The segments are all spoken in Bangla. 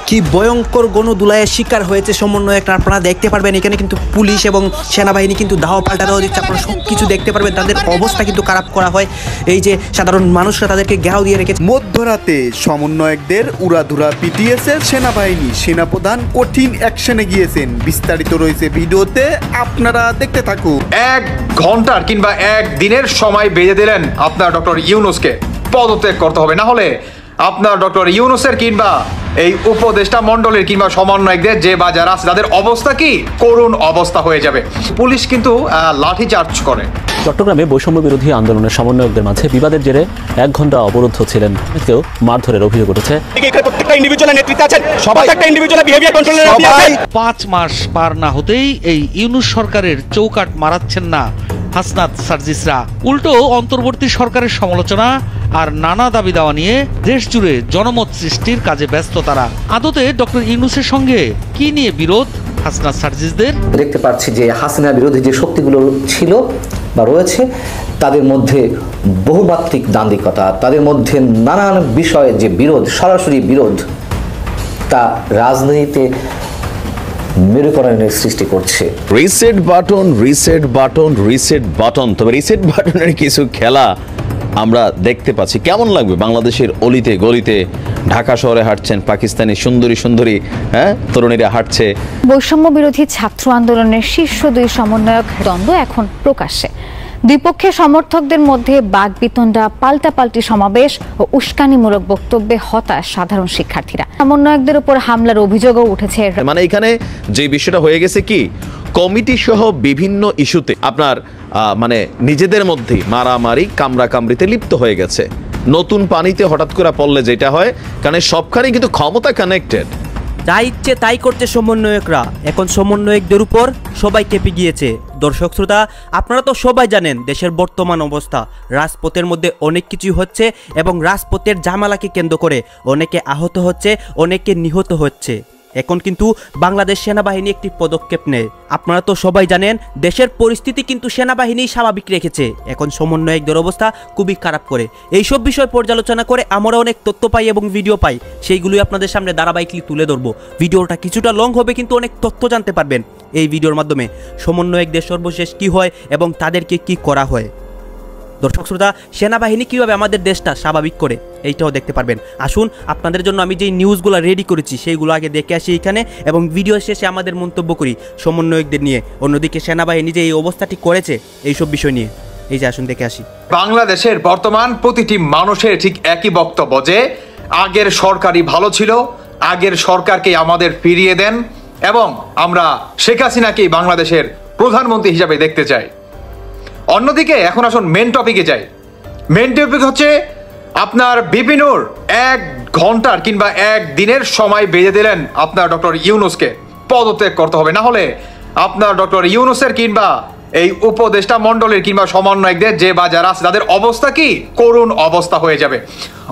কি ভয়ঙ্কর গণধুলাইয়ের শিকার হয়েছে সমন্বয়করা আপনারা দেখতে পারবেন। এখানে কিন্তু পুলিশ এবং সেনাবাহিনী কিন্তু দাহ পাল্টা দেওয়া দিচ্ছে, আপনারা সব কিছু দেখতে পারবেন। তাদের অবস্থা কিন্তু খারাপ করা হয়, এই যে সাধারণ মানুষরা তাদেরকে ঘেরাও দিয়ে রেখেছে। মধ্যরাতে সমন্বয়কদের উড়াধুরা পিটিয়েছে সেনাবাহিনী, সেনাপ্রধান কঠিন অ্যাকশনে গিয়েছেন। বিস্তারিত রয়েছে ভিডিওতে, আপনারা দেখতে থাকুন। 1 ঘন্টার কিংবা 1 দিনের সময় বেঁধে দিলেন আপনার ডক্টর ইউনূসকে পদত্যাগ করতে হবে, না হলে আপনার ডক্টর ইউনূসের কিংবা এই উপদেষ্টা মণ্ডলীর কিংবা সমন্বয়কদের যে বা যারা আছে তাদের অবস্থা কি করুণ অবস্থা হয়ে যাবে। পুলিশ কিন্তু লাঠি চার্জ করে। চট্টগ্রামে বৈষম্য বিরোধী আন্দোলনের সমন্বয়কদের মাঝে বিবাদের জেরে 1 ঘন্টা অবরুদ্ধ ছিলেন, কেউ মারধরের অভিযোগ উঠেছে। 5 মাস পার না হতেই এই ইউনূস সরকারের চৌকাট মারাচ্ছেন না হাসনাত সার্জিসরা, উল্টো অন্তর্বর্তী সরকারের সমালোচনা আর নানা দাবি দাওয়া নিয়ে দেশ জুড়ে জনমত সৃষ্টির কাজে ব্যস্ত তারা। আদতে ডক্টর ইউনূসের সঙ্গে কি নিয়ে বিরোধ হাসনাত সার্জিসদের? দেখতে পাচ্ছি যে হাসিনা বিরোধী যে শক্তিগুলো ছিল বা রয়েছে তাদের মধ্যে বহুমাত্রিক দান্দিকতা, তাদের মধ্যে নানান বিষয়ে যে বিরোধ, সরাসরি বিরোধ, তা রাজনীতিতে মেরুকরণের সৃষ্টি করছে। Reset button, reset button, reset button. তবে রিসেট বাটনের কিছু খেলা আমরা দেখতে পাচ্ছি। কেমন লাগবে বাংলাদেশের অলিতে গলিতে? ঢাকা শহরে হাঁটছেন পাকিস্তানি সুন্দরী তরুণীরা হাঁটছে। বৈষম্য বিরোধী ছাত্র আন্দোলনের শীর্ষ 2 সমন্বয়ক দ্বন্দ্ব এখন প্রকাশ্যে। দুই পক্ষের সমর্থকদের মধ্যে বাকবিতণ্ডা, পাল্টাপাল্টি সমাবেশ ও উস্কানিমূলক বক্তব্যে হতাশ সাধারণ শিক্ষার্থীরা। সমন্বয়কদের উপর হামলার অভিযোগও উঠেছে। মানে এখানে যে বিষয়টা হয়ে গেছে কি, কমিটি সহ বিভিন্ন ইস্যুতে আপনার মানে নিজেদের মধ্যে মারামারি কামড়াকামড়িতে লিপ্ত হয়ে গেছে। নতুন পানিতে হঠাৎ করে পড়লে যেটা হয়, কারণ সবখানে কিন্তু ক্ষমতা কানেক্টেড। যা ইচ্ছে তাই করছে সমন্বয়করা। এখন সমন্বয়কদের উপর সবাই কেঁপে গিয়েছে। দর্শক শ্রোতা, আপনারা তো সবাই জানেন দেশের বর্তমান অবস্থা। রাজপথের মধ্যে অনেক কিছু হচ্ছে এবং রাজপথের ঝামেলাকে কেন্দ্র করে অনেকে আহত হচ্ছে, অনেকে নিহত হচ্ছে। এখন কিন্তু বাংলাদেশ সেনাবাহিনী একটি পদক্ষেপ নেয়। আপনারা তো সবাই জানেন দেশের পরিস্থিতি কিন্তু সেনাবাহিনী স্বাভাবিক রেখেছে। এখন সমন্বয়কদের অবস্থা খুবই খারাপ করে। এইসব বিষয় পর্যালোচনা করে আমরা অনেক তথ্য পাই এবং ভিডিও পাই, সেইগুলোই আপনাদের সামনে ধারাবাহিকলি তুলে ধরবো। ভিডিওটা কিছুটা লং হবে কিন্তু অনেক তথ্য জানতে পারবেন এই ভিডিওর মাধ্যমে। সমন্বয়কদের সর্বশেষ কি হয় এবং তাদেরকে কি করা হয়। দর্শক শ্রোতা, সেনাবাহিনী কীভাবে আমাদের দেশটা স্বাভাবিক করে এইটাও দেখতে পারবেন। আসুন আপনাদের জন্য আমি যেই নিউজগুলো রেডি করেছি সেইগুলো আগে দেখে আসি এখানে, এবং ভিডিও শেষে আমাদের মন্তব্য করি সমন্বয়কদের নিয়ে। অন্যদিকে সেনাবাহিনী যে এই অবস্থাটি করেছে এইসব বিষয় নিয়ে, এই যে আসুন দেখে আসি। বাংলাদেশের বর্তমান প্রতিটি মানুষের ঠিক একই বক্তব্য যে আগের সরকারই ভালো ছিল, আগের সরকারকে আমাদের ফিরিয়ে দেন এবং আমরা শেখ হাসিনাকেই বাংলাদেশের প্রধানমন্ত্রী হিসাবে দেখতে চাই। অন্যদিকে এখন আসুন মেন টপিকে যাই। মেন টপিক হচ্ছে আপনার বিপিনুর 1 ঘন্টার কিংবা 1 দিনের সময় বেঁধে দিলেন আপনার ডক্টর ইউনূসকে পদত্যাগ করতে হবে, না হলে আপনার ডক্টর ইউনূসের কিংবা এই উপদেষ্টা মণ্ডলীর কিংবা সমন্বয়কদের যে বা যারা আছে তাদের অবস্থা কি করুণ অবস্থা হয়ে যাবে।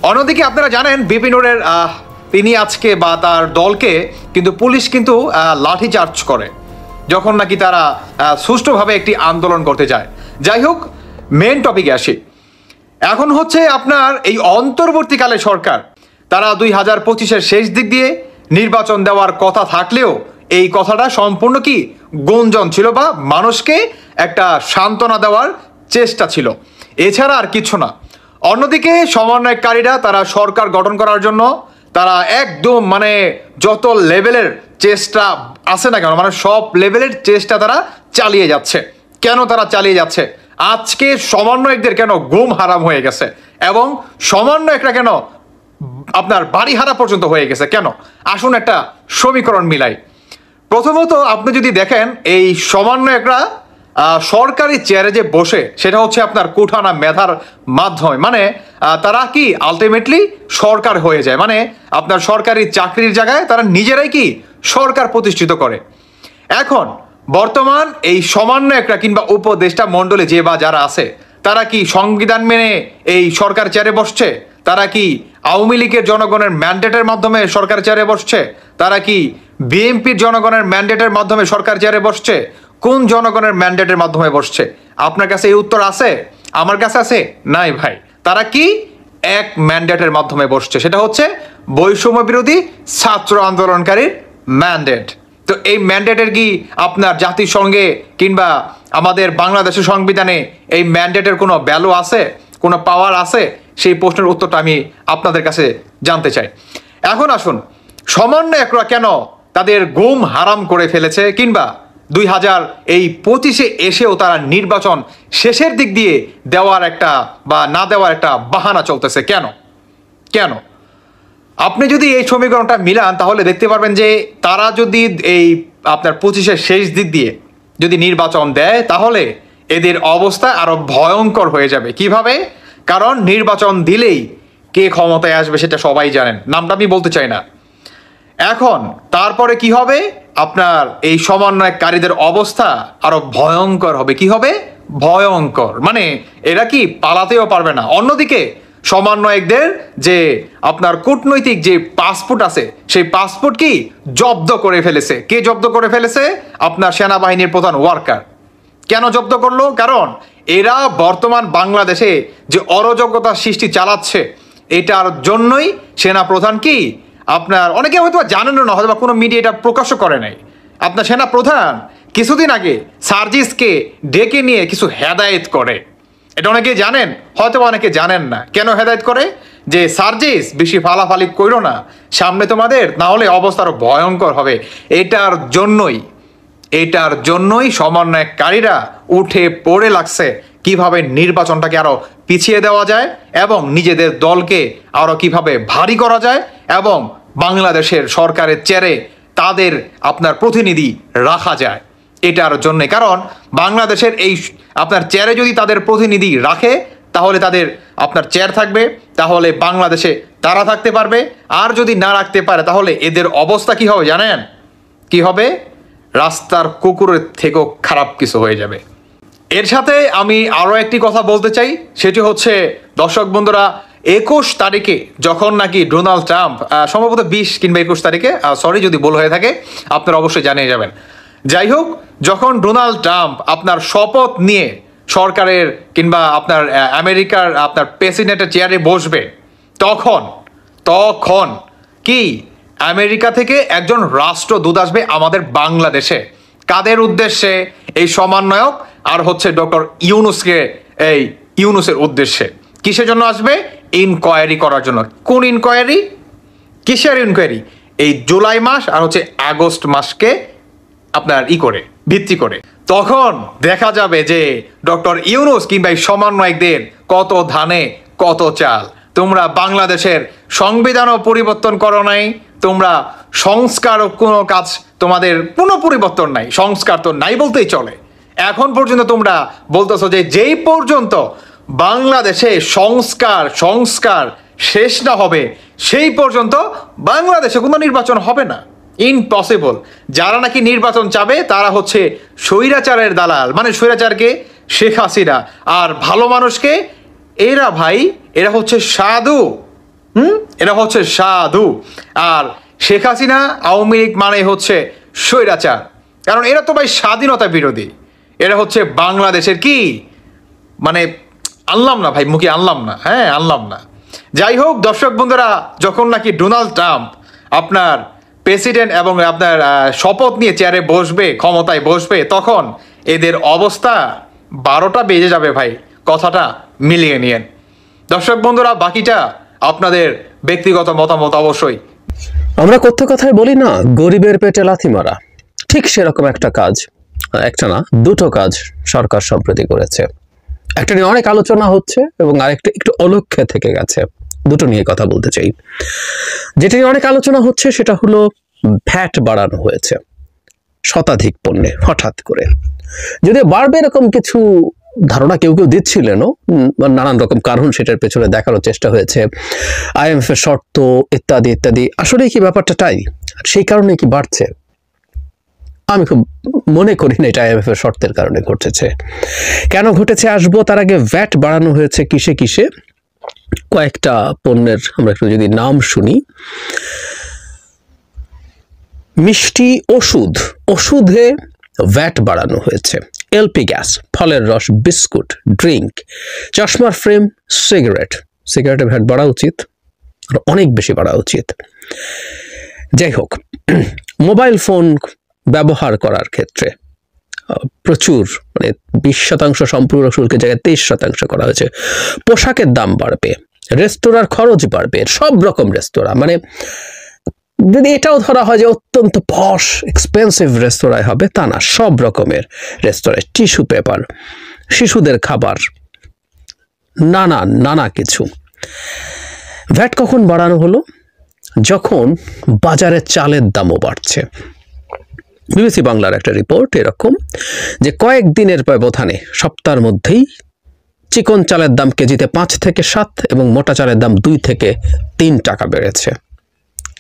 অন্যদিকে আপনারা জানেন বিপিনুরের তিনি আজকে বা তার দলকে কিন্তু পুলিশ কিন্তু লাঠি চার্জ করে যখন নাকি তারা সুষ্ঠুভাবে একটি আন্দোলন করতে যায়। যাই হোক, মেন টপিকে আসি। এখন হচ্ছে আপনার এই অন্তর্বর্তীকালে সরকার, তারা 2025-এর শেষ দিক দিয়ে নির্বাচন দেওয়ার কথা থাকলেও এই কথাটা সম্পূর্ণ কি গুঞ্জন ছিল বা মানুষকে একটা সান্ত্বনা দেওয়ার চেষ্টা ছিল, এছাড়া আর কিছু না। অন্যদিকে সমন্বয়কারীরা তারা সরকার গঠন করার জন্য তারা একদম মানে যত লেভেলের চেষ্টা আছে না কেন, মানে সব লেভেলের চেষ্টা তারা চালিয়ে যাচ্ছে। কেন তারা চালিয়ে যাচ্ছে? আজকে সমন্বয়কদের কেন ঘুম হারাম হয়ে গেছে এবং সমন্বয়করা কেন আপনার বাড়ি হারা পর্যন্ত হয়ে গেছে কেন? আসুন একটা সমীকরণ মিলাই। প্রথমত আপনি যদি দেখেন এই সমন্বয়করা সরকারি চেয়ারে যে বসে সেটা হচ্ছে আপনার কুঠানা মেধার মাধ্যমে, মানে তারা কি আলটিমেটলি সরকার হয়ে যায়, মানে আপনার সরকারি চাকরির জায়গায় তারা নিজেরাই কি সরকার প্রতিষ্ঠিত করে। এখন বর্তমান এই সমন্বয়করা কিংবা উপদেষ্টা মণ্ডলী যে বা যারা আছে তারা কি সংবিধান মেনে এই সরকার চেয়ারে বসছে? তারা কি আওয়ামী লীগের জনগণের ম্যান্ডেটের মাধ্যমে সরকার চেয়ারে বসছে? তারা কি বিএনপির জনগণের ম্যান্ডেটের মাধ্যমে সরকার চেয়ারে বসছে? কোন জনগণের ম্যান্ডেটের মাধ্যমে বসছে? আপনার কাছে এই উত্তর আছে? আমার কাছে আছে? নাই ভাই। তারা কি এক ম্যান্ডেটের মাধ্যমে বসছে, সেটা হচ্ছে বৈষম্য বিরোধী ছাত্র আন্দোলনকারীর ম্যান্ডেট। তো এই ম্যান্ডেটের কি আপনার জাতিসংঘে কিংবা আমাদের বাংলাদেশের সংবিধানে এই ম্যান্ডেটের কোনো ভ্যালু আছে, কোনো পাওয়ার আছে? সেই প্রশ্নের উত্তরটা আমি আপনাদের কাছে জানতে চাই। এখন আসুন, সমন্বয়করা কেন তাদের ঘুম হারাম করে ফেলেছে, কিংবা 2025 এসেও তারা নির্বাচন শেষের দিক দিয়ে দেওয়ার একটা বা না দেওয়ার একটা বাহানা চলতেছে কেন? কেন? আপনি যদি এই সমীকরণটা মিলান তাহলে দেখতে পারবেন যে তারা যদি এই আপনার 25-এর শেষ দিক দিয়ে যদি নির্বাচন দেয় তাহলে এদের অবস্থা আরো ভয়ঙ্কর হয়ে যাবে। কিভাবে? কারণ নির্বাচন দিলেই কে ক্ষমতায় আসবে সেটা সবাই জানেন, নামটা আমি বলতে চাই না। এখন তারপরে কি হবে? আপনার এই সমন্বয়কারীদের অবস্থা আরো ভয়ঙ্কর হবে। কি হবে? ভয়ঙ্কর। মানে এরা কি পালাতেও পারবে না। অন্যদিকে সমন্বয়কদের যে আপনার কূটনৈতিক যে পাসপোর্ট আছে সেই পাসপোর্ট কি জব্দ করে ফেলেছে। কে জব্দ করে ফেলেছে? আপনার সেনাবাহিনীর প্রধান ওয়ার্কার। কেন জব্দ করলো? কারণ এরা বর্তমান বাংলাদেশে যে অরাজকতা সৃষ্টি চালাচ্ছে এটার জন্যই সেনা প্রধান কি আপনার অনেকে হয়তো জানেন না, হয়তো কোনো মিডিয়া এটা প্রকাশ করে নাই। আপনার সেনা প্রধান কিছুদিন আগে সার্জিসকে ডেকে নিয়ে কিছু হেদায়েত করে। এটা অনেকে জানেন, হয়তো অনেকে জানেন না। কেন হেদায়েত করে? যে সার্জিস বেশি ফালাফালি করো না, সামনে তোমাদের না হলে অবস্থা আরো ভয়ঙ্কর হবে। এটার জন্যই সমন্বয়কারীরা উঠে পড়ে লাগছে কিভাবে নির্বাচনটাকে আরো পিছিয়ে দেওয়া যায় এবং নিজেদের দলকে আরো কিভাবে ভারী করা যায় এবং বাংলাদেশের সরকারের চেয়ারে তাদের আপনার প্রতিনিধি রাখা যায়। এটার জন্য, কারণ বাংলাদেশের এই আপনার চেয়ারে যদি তাদের প্রতিনিধি রাখে তাহলে তাদের আপনার চেয়ার থাকবে, তাহলে বাংলাদেশে তারা থাকতে পারবে। আর যদি না রাখতে পারে তাহলে এদের অবস্থা কি হবে জানেন? কি হবে? রাস্তার কুকুরের থেকেও খারাপ কিছু হয়ে যাবে। এর সাথে আমি আরো একটি কথা বলতে চাই, সেটি হচ্ছে দর্শক বন্ধুরা, 21 তারিখে যখন নাকি ডোনাল্ড ট্রাম্প, সম্ভবত 20 কিংবা 21 তারিখে, সরি যদি ভুল হয়ে থাকে আপনারা অবশ্যই জানিয়ে যাবেন। যাই হোক, যখন ডোনাল্ড ট্রাম্প আপনার শপথ নিয়ে সরকারের কিংবা আপনার আমেরিকার আপনার প্রেসিডেন্টের চেয়ারে বসবে, তখন কি আমেরিকা থেকে একজন রাষ্ট্রদূত আসবে আমাদের বাংলাদেশে। কাদের উদ্দেশ্যে? এই সমন্বয়ক আর হচ্ছে ডক্টর ইউনুসের উদ্দেশ্যে। কিসের জন্য আসবে? ইনকোয়ারি করার জন্য। কোন ইনকোয়ারি? কিসের ইনকোয়ারি? এই জুলাই মাস আর হচ্ছে আগস্ট মাসকে আপনার ভিত্তি করে তখন দেখা যাবে যে ডক্টর ইউনুস কিংবা এই সমন্বয়কদের কত ধানে কত চাল। তোমরা বাংলাদেশের সংবিধানও পরিবর্তন করো নাই, তোমরা সংস্কার কোনো কাজ তোমাদের কোনো পরিবর্তন নাই, সংস্কার তো নাই বলতেই চলে। এখন পর্যন্ত তোমরা বলতেছো যে যেই পর্যন্ত বাংলাদেশে সংস্কার শেষ না হবে সেই পর্যন্ত বাংলাদেশে কোনো নির্বাচন হবে না। ইম্পসিবল। যারা নাকি নির্বাচন চাবে তারা হচ্ছে স্বৈরাচারের দালাল, মানে স্বৈরাচারকে শেখ হাসিনা, আর ভালো মানুষকে এরা হচ্ছে সাধু। এরা হচ্ছে সাধু। আর শেখ হাসিনা, আওয়ামী লীগ মানে হচ্ছে স্বৈরাচার, কারণ এরা তো ভাই স্বাধীনতা বিরোধী। এরা হচ্ছে বাংলাদেশের কি মানে আনলাম না ভাই, মুখে আনলাম না, হ্যাঁ আনলাম না। যাই হোক দর্শক বন্ধুরা, যখন নাকি ডোনাল্ড ট্রাম্প আপনার প্রেসিডেন্ট এবং আপনার শপথ নিয়ে চেয়ারে বসবে, ক্ষমতায় বসবে, তখন এদের অবস্থা 12টা বেজে যাবে ভাই। কথাটা মিলিয়ে নিয়েন দর্শক বন্ধুরা। বাকিটা আপনাদের ব্যক্তিগত মতামত অবশ্যই। আমরা কথায় বলি না, গরিবের পেটে লাথি মারা, ঠিক সেরকম একটা কাজ, একটা না দুটো কাজ সরকার সম্প্রতি করেছে। একটা নিয়ে অনেক আলোচনা হচ্ছে এবং আরেকটা একটু অলক্ষ্যে থেকে গেছে। দুটো নিয়ে কথা বলতে চাই। যেটা নিয়ে অনেক আলোচনা হচ্ছে সেটা হলো ভ্যাট বাড়ানো হয়েছে শতাধিক পণ্যে হঠাৎ করে। যদি বাড়বে এরকম কিছু ধারণা কেউ দিচ্ছিলেনও, নানান রকম কারণ সেটার পেছনে দেখানোর চেষ্টা হয়েছে, IMF এর শর্ত ইত্যাদি ইত্যাদি। আসলে কি ব্যাপারটা তাই? সেই কারণে কি বাড়ছে? আমি খুব মনে করি না এটা IMF এর শর্তের কারণে ঘটেছে। কেন ঘটেছে আসবো, তার আগে ভ্যাট বাড়ানো হয়েছে কিসে কয়েকটা পণ্যের আমরা একটু যদি নাম শুনি। মিষ্টি, ওষুধে ভ্যাট বাড়ানো হয়েছে, LP গ্যাস, ফলের রস, বিস্কুট, ড্রিঙ্ক, চশমার ফ্রেম, সিগারেট, সিগারেটের ভ্যাট বাড়া উচিত, আর অনেক বেশি বাড়া উচিত। যাই হোক, মোবাইল ফোন ব্যবহার করার ক্ষেত্রে প্রচুর, মানে 20% সম্পূরক শুল্কের জায়গায় 23% করা হয়েছে। পোশাকের দাম বাড়বে, রেস্তোরাঁর খরচ বাড়বে, সব রকম রেস্তোরাঁ, মানে যদি এটাও ধরা হয় যে অত্যন্ত পশ এক্সপেন্সিভ রেস্তোরাঁয় হবে, তা না, সব রকমের রেস্তোরাঁয়, টিস্যু পেপার, শিশুদের খাবার, নানা কিছু। ভ্যাট কখন বাড়ানো হলো? যখন বাজারে চালের দামও বাড়ছে। বিবিসি বাংলার একটা রিপোর্ট এরকম যে কয়েকদিনের ব্যবধানে, সপ্তাহের মধ্যেই চিকন চালের দাম কেজিতে 5 থেকে 7 এবং মোটা চালের দাম 2 থেকে 3 টাকা বেড়েছে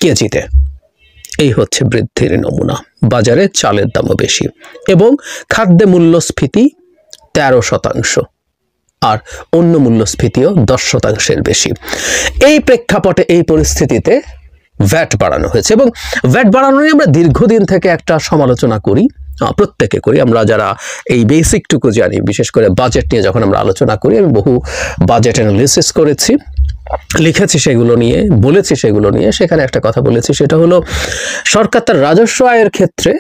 কেজিতে। এই হচ্ছে বৃদ্ধির নমুনা। বাজারে চালের দামও বেশি এবং খাদ্য মূল্যস্ফীতি 13%, আর অন্য মূল্যস্ফীতিও 10%-এর বেশি। এই প্রেক্ষাপটে, এই পরিস্থিতিতে ভ্যাট বাড়ানো হয়েছে এবং ভ্যাট বাড়ানো নিয়ে আমরা দীর্ঘদিন থেকে একটা সমালোচনা করি, প্রত্যেকে করি। আমরা যারা এই বেসিকটুকু জানি, বিশেষ করে বাজেট নিয়ে যখন আমরা আলোচনা করি, আমি বহু বাজেট অ্যানালিসিস করেছি, লিখেছি সেগুলো নিয়ে, বলেছি সেগুলো নিয়ে। সেখানে একটা কথা বলেছি, সেটা হলো সরকার তার রাজস্ব আয়ের ক্ষেত্রে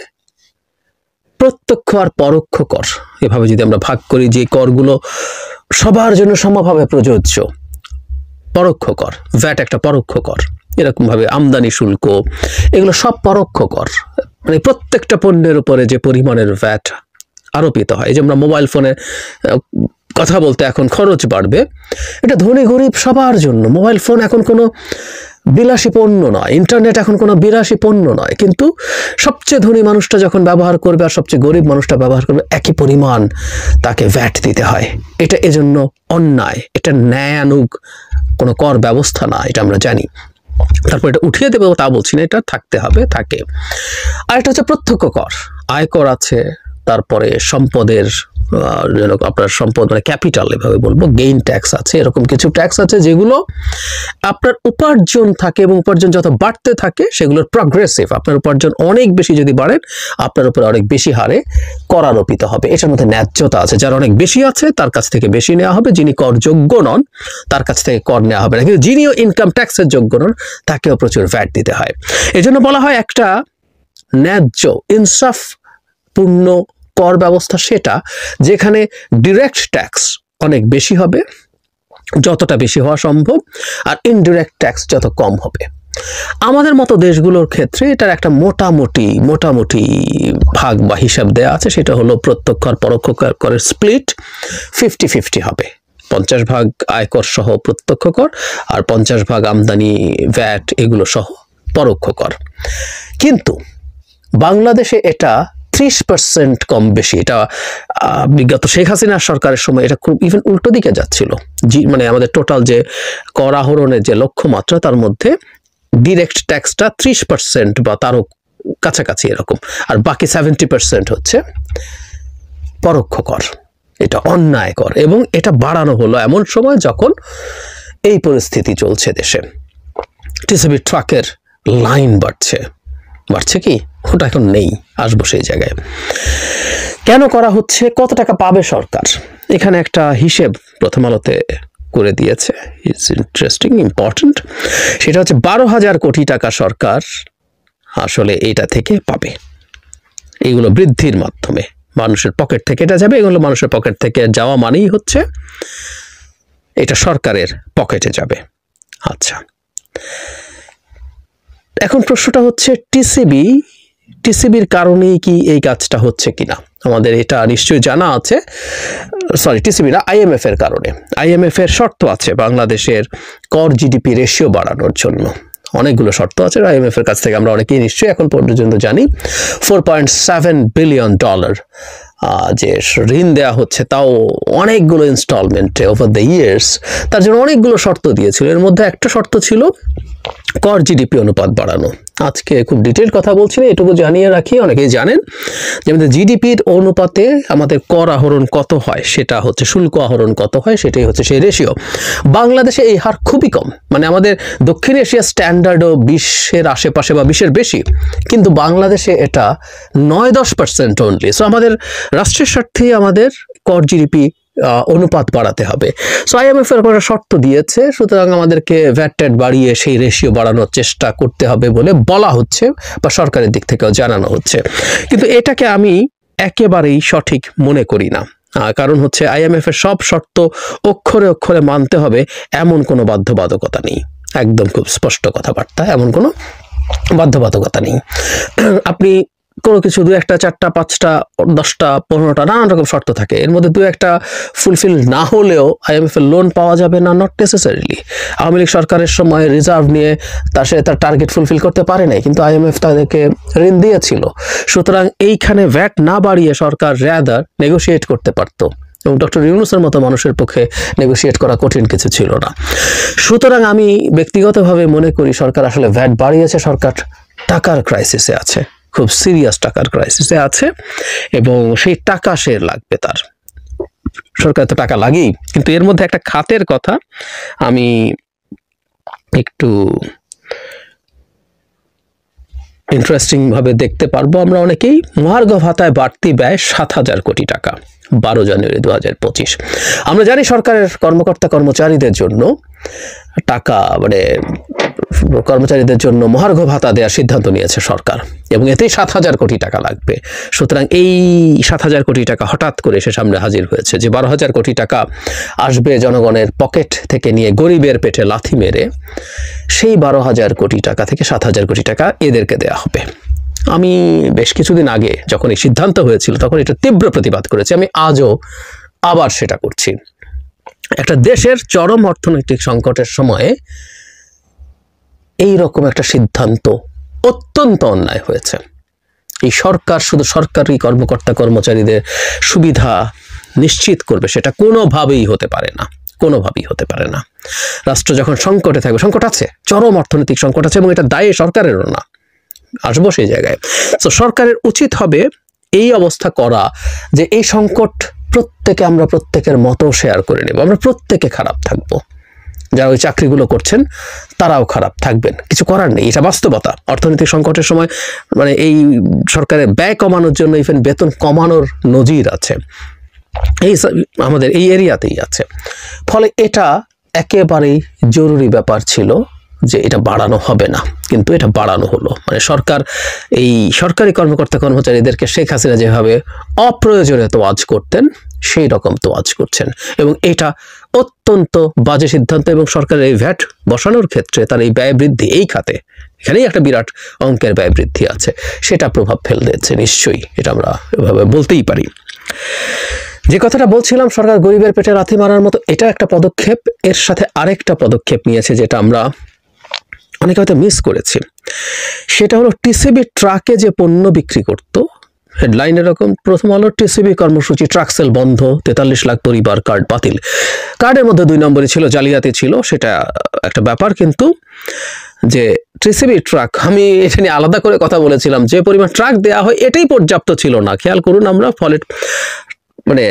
প্রত্যক্ষ আর পরোক্ষ কর এভাবে যদি আমরা ভাগ করি, যে করগুলো সবার জন্য সমভাবে প্রযোজ্য, পরোক্ষ কর, ভ্যাট একটা পরোক্ষ কর, এরকম ভাবে আমদানি শুল্ক, এগুলো সব পরোক্ষ কর। মানে প্রত্যেকটা পণ্যের উপরে যে পরিমাণের ভ্যাট আরোপিত হয়, যে আমরা মোবাইল ফোনে কথা বলতে এখন খরচ বাড়বে, এটা ধনী গরিব সবার জন্য। মোবাইল ফোন এখন কোনো বিলাসী পণ্য নয়, ইন্টারনেট এখন কোনো বিলাসী পণ্য নয়, কিন্তু সবচেয়ে ধনী মানুষটা যখন ব্যবহার করবে আর সবচেয়ে গরিব মানুষটা ব্যবহার করবে, একই পরিমাণ তাকে ভ্যাট দিতে হয়। এটা এজন্য অন্যায়, এটা ন্যায়ানুগ কোনো কর ব্যবস্থা না, এটা আমরা জানি। তারপর এটা উঠিয়ে দেবে তা বলছি না, এটা থাকতে হবে, থাকে। আর এটা হচ্ছে প্রত্যক্ষ কর, আয়কর আছে, তারপরে সম্পদের আপনার সম্পদ মানে ক্যাপিটাল এভাবে বলবো, গেইন ট্যাক্স আছে, এরকম কিছু ট্যাক্স আছে যেগুলো আপনার উপার্জন থাকে এবং উপার্জন যত বাড়তে থাকে সেগুলোর প্রগ্রেসিভ। আপনার উপার্জন অনেক বেশি যদি বাড়েন, আপনার উপরে অনেক বেশি হারে কর আরোপিত হবে। এটার মধ্যে ন্যায্যতা আছে, যার অনেক বেশি আছে তার কাছ থেকে বেশি নেওয়া হবে, যিনি করযোগ্য নন তার কাছ থেকে কর নেওয়া হবে না, কিন্তু যিনিও ইনকাম ট্যাক্সের যোগ্য নন তাকেও প্রচুর ভ্যাট দিতে হয়। এজন্য বলা হয় একটা ন্যায্য ইনসাফপূর্ণ কর ব্যবস্থা সেটা যেখানে ডিরেক্ট ট্যাক্স অনেক বেশি হবে, যতটা বেশি হওয়া সম্ভব, আর ইনডিরেক্ট ট্যাক্স যত কম হবে। আমাদের মতো দেশগুলোর ক্ষেত্রে এটার একটা মোটামুটি ভাগ বা হিসাব দেয়া আছে, সেটা হলো প্রত্যক্ষ আর পরোক্ষ করের স্প্লিট 50-50 হবে। 50% আয়কর সহ প্রত্যক্ষ কর আর 50% আমদানি ভ্যাট এগুলো সহ পরোক্ষ কর। কিন্তু বাংলাদেশে এটা 30% কম বেশি। এটা বিগত শেখ হাসিনার সরকারের সময় এটা খুব ইভেন উল্টো দিকে যাচ্ছিল। মানে আমাদের টোটাল যে কর আহরণের যে লক্ষ্যমাত্রা, তার মধ্যে ডিরেক্ট ট্যাক্সটা 30% বা তারও কাছাকাছি এরকম, আর বাকি 70% হচ্ছে পরোক্ষ কর। এটা অন্যায় কর এবং এটা বাড়ানো হলো এমন সময় যখন এই পরিস্থিতি চলছে দেশে। টিসিবি ট্রাকের লাইন বাড়ছে কি, ওটা এখন নেই, আসবো সেই জায়গায়। কেন করা হচ্ছে, কত টাকা পাবে সরকার, এখানে একটা হিসেব প্রথম আলোতে করে দিয়েছে, ইটস ইন্টারেস্টিং, ইম্পর্টেন্ট। সেটা হচ্ছে 12,000 কোটি টাকা সরকার আসলে এটা থেকে পাবে। এইগুলো বৃদ্ধির মাধ্যমে মানুষের পকেট থেকে এটা যাবে। এগুলো মানুষের পকেট থেকে যাওয়া মানেই হচ্ছে এটা সরকারের পকেটে যাবে। আচ্ছা, এখন প্রশ্নটা হচ্ছে টিসিবির কারণেই কি এই কাজটা হচ্ছে কিনা। আমাদের এটা নিশ্চয়ই জানা আছে, টিসিবি না, আইএমএফ এর কারণে। আইএমএফ এর শর্ত আছে বাংলাদেশের কর জিডিপি রেশিও বাড়ানোর জন্য, অনেকগুলো শর্ত আছে। আইএমএফ এর কাছ থেকে আমরা অনেকেই নিশ্চয়ই এখন পর্যন্ত জানি $4.7 বিলিয়ন যে ঋণ দেওয়া হচ্ছে, তাও অনেকগুলো ইনস্টলমেন্টে ওভার দ্য ইয়ার্স। তার জন্য অনেকগুলো শর্ত দিয়েছিল। এর মধ্যে একটা শর্ত ছিল কর জিডিপি অনুপাত বাড়ানো। আজকে খুব ডিটেইল কথা বলছি না, এটুকু জানিয়ে রাখি, অনেকেই জানেন যে আমাদের জিডিপির অনুপাতে আমাদের কর আহরণ কত হয়, সেটা হচ্ছে শুল্ক আহরণ কত হয়, সেটাই হচ্ছে সেই রেশিও। বাংলাদেশে এই হার খুবই কম, মানে আমাদের দক্ষিণ এশিয়ার স্ট্যান্ডার্ডও 20-এর আশেপাশে বা 20-এর বেশি, কিন্তু বাংলাদেশে এটা 9-10% অনলি। সো আমাদের রাষ্ট্রের স্বার্থে আমাদের কর জিডিপি অনুপাত বাড়াতে হবে। সো IMF এর একটা শর্ত দিয়েছে, সুতরাং আমাদেরকে ভ্যাট বাড়িয়ে সেই রেশিও বাড়ানোর চেষ্টা করতে হবে বলে বলা হচ্ছে বা সরকারের দিক থেকেও জানানো হচ্ছে। কিন্তু এটাকে আমি একেবারেই সঠিক মনে করি না, কারণ হচ্ছে IMF এর সব শর্ত অক্ষরে অক্ষরে মানতে হবে এমন কোনো বাধ্যবাধকতা নেই। একদম খুব স্পষ্ট কথাবার্তা, এমন কোনো বাধ্যবাধকতা নেই। আপনি কোনো কিছু 2 একটা 4টা 5টা 10টা 15টা নানান রকম শর্ত থাকে, এর মধ্যে 2 একটা ফুলফিল না হলেও IMF এর লোন পাওয়া যাবে না, নট নেসেসারিলি। আওয়ামী লীগ সরকারের সময় রিজার্ভ নিয়ে সে তার টার্গেট ফুলফিল করতে পারে নাই, কিন্তু IMF তাদেরকে ঋণ দিয়েছিল। সুতরাং এইখানে ভ্যাট না বাড়িয়ে সরকার র্যাদার নেগোশিয়েট করতে পারত, এবং ডক্টর ইউনূসের মতো মানুষের পক্ষে নেগোশিয়েট করা কঠিন কিছু ছিল না। সুতরাং আমি ব্যক্তিগতভাবে মনে করি সরকার আসলে ভ্যাট বাড়িয়েছে, সরকার টাকার ক্রাইসিসে আছে, খুব সিরিয়াস টাকার ক্রাইসিসে আছে, এবং সেই টাকা সে লাগবে তার। সরকার তো টাকা লাগেই, কিন্তু এর মধ্যে একটা খাতের কথা আমি একটু ইন্টারেস্টিং ভাবে দেখতে পারবো। আমরা অনেকেই মহার্ঘ ভাতায় বাড়তি ব্যয় 7,000 কোটি টাকা 12 জানুয়ারি 2025। আমরা জানি সরকারের কর্মকর্তা কর্মচারীদের জন্য টাকা মানে কর্মচারীদের জন্য মহার্ঘ ভাতা দেওয়ার সিদ্ধান্ত নিয়েছে সরকার, এবং এতেই 7,000 কোটি টাকা লাগবে। সুতরাং এই 7,000 কোটি টাকা হঠাৎ করে সে সামনে হাজির হয়েছে, যে 12,000 কোটি টাকা আসবে জনগণের পকেট থেকে নিয়ে গরিবের পেটে লাথি মেরে, সেই 12,000 কোটি টাকা থেকে 7,000 কোটি টাকা এদেরকে দেওয়া হবে। আমি বেশ কিছুদিন আগে যখন এই সিদ্ধান্ত হয়েছিল তখন এটা তীব্র প্রতিবাদ করেছি, আমি আজও আবার সেটা করছি। একটা দেশের চরম অর্থনৈতিক সংকটের সময়ে এই রকম একটা সিদ্ধান্ত অত্যন্ত অন্যায় হয়েছে। এই সরকার শুধু সরকারি কর্মকর্তা কর্মচারীদের সুবিধা নিশ্চিত করবে সেটা কোনোভাবেই হতে পারে না, কোনোভাবেই হতে পারে না। রাষ্ট্র যখন সংকটে থাকবে, সংকট আছে, চরম অর্থনৈতিক সংকট আছে, এবং এটা দায়ী সরকারেরও না, আসবো সেই জায়গায়। তো সরকারের উচিত হবে এই অবস্থা করা যে এই সংকট আমরা প্রত্যেকের মতো শেয়ার করে নেব, আমরা প্রত্যেকে খারাপ থাকবো, যারা ওই চাকরিগুলো করছেন তারাও খারাপ থাকবেন, কিছু করার নেই, এটা বাস্তবতা। অর্থনৈতিক সংকটের সময় মানে এই সরকারের ব্যয় কমানোর জন্য ইভেন বেতন কমানোর নজির আছে, এই আমাদের এই এরিয়াতেই আছে। ফলে এটা একেবারেই জরুরি ব্যাপার ছিল যে এটা বাড়ানো হবে না, কিন্তু এটা বাড়ানো হলো। মানে সরকার এই সরকারি কর্মকর্তা কর্মচারীদেরকে শেখ হাসিনা যেভাবে অপ্রয়োজনে তোয়াজ করতেন সেই রকম তোয়াজ করছেন, এবং এটা অত্যন্ত বাজে সিদ্ধান্ত। এবং সরকারের এই ভ্যাট বসানোর ক্ষেত্রে তার এই ব্যয় বৃদ্ধি, এই খাতে এখানেই একটা বিরাট অঙ্কের ব্যয় বৃদ্ধি আছে, সেটা প্রভাব ফেলছে নিশ্চয়ই, এটা আমরা এভাবে বলতেই পারি। যে কথাটা বলছিলাম সরকার গরিবের পেটে লাথি মারার মতো, এটা একটা পদক্ষেপ। এর সাথে আরেকটা পদক্ষেপ নিয়েছে যেটা আমরা অনেকে হয়তো মিস করেছি, সেটা হলো টিসিবি ট্রাকে যে পণ্য বিক্রি করতো, হেডলাইন এরকম, প্রথম আলো টিসিবি কর্মসূচি ট্রাক সেল বন্ধ, 43 লাখ পরিবার কার্ড বাতিল। কার্ডের মধ্যে 2 নম্বরে ছিল জালিয়াতি ছিল, সেটা একটা ব্যাপার। কিন্তু যে টিসিবি ট্রাক, আমি এটা নিয়ে আলাদা করে কথা বলেছিলাম, যে পরিমাণ ট্রাক দেওয়া হয় এটাই পর্যাপ্ত ছিল না। খেয়াল করুন, আমরা ফলে মানে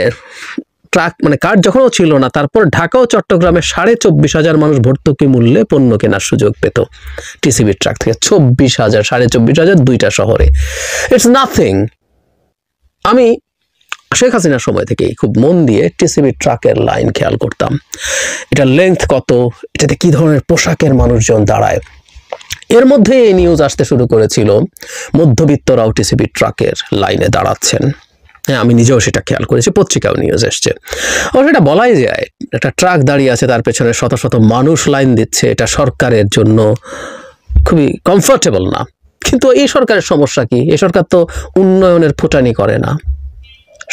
ট্রাক মানে কার্ড যখনও ছিল না, তারপর ঢাকা ও চট্টগ্রামে 24,500 মানুষ ভর্তুকি মূল্যে পণ্য কেনার সুযোগ পেত টিসিবি ট্রাক থেকে। 24,000, 24,500 2টা শহরে, ইটস নাথিং। আমি শেখ হাসিনার সময় থেকেই খুব মন দিয়ে টিসিবি ট্রাকের লাইন খেয়াল করতাম, এটা লেন্থ কত, এটাতে কি ধরনের পোশাকের মানুষজন দাঁড়ায়। এর মধ্যে এই নিউজ আসতে শুরু করেছিল মধ্যবিত্তরাও টিসিবি ট্রাকের লাইনে দাঁড়াচ্ছেন। হ্যাঁ, আমি নিজেও সেটা খেয়াল করেছি, পত্রিকাও নিউজ এসছে। সেটা বলাই যায়, একটা ট্রাক দাঁড়িয়ে আছে, তার পেছনে শত শত মানুষ লাইন দিচ্ছে, এটা সরকারের জন্য খুবই কমফোর্টেবল না। কিন্তু এই সরকারের সমস্যা কি? এই সরকার তো উন্নয়নের ফুটানি করে না।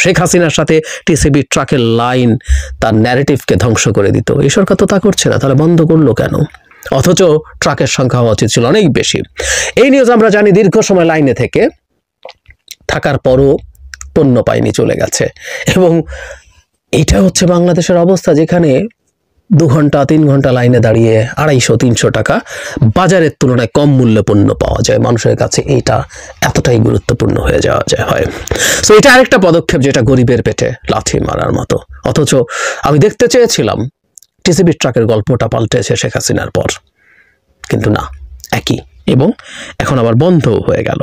শেখ হাসিনার সাথে টিসিবি ট্রাকের লাইন তার ন্যারেটিভকে ধ্বংস করে দিত, এই সরকার তো তা করছে না, তাহলে বন্ধ করলো কেন? অথচ ট্রাকের সংখ্যা হওয়া উচিত ছিল অনেক বেশি। এই নিউজ আমরা জানি, দীর্ঘ সময় লাইনে থেকে থাকার পরও পণ্য পায়নি, চলে গেছে। এবং এটা হচ্ছে বাংলাদেশের অবস্থা, যেখানে 2 ঘন্টা 3 ঘন্টা লাইনে দাঁড়িয়ে 250-300 টাকা বাজারের তুলনায় কম মূল্যে পণ্য পাওয়া যায়। মানুষের কাছে এইটা এতটাই গুরুত্বপূর্ণ হয়ে যাওয়া যায় হয়। সো এটা আরেকটা পদক্ষেপ যেটা গরিবের পেটে লাথি মারার মতো। অথচ আমি দেখতে চেয়েছিলাম টিসিবি ট্রাকের গল্পটা পাল্টেছে শেখ হাসিনার পর, কিন্তু না, একই, এবং এখন আবার বন্ধও হয়ে গেল।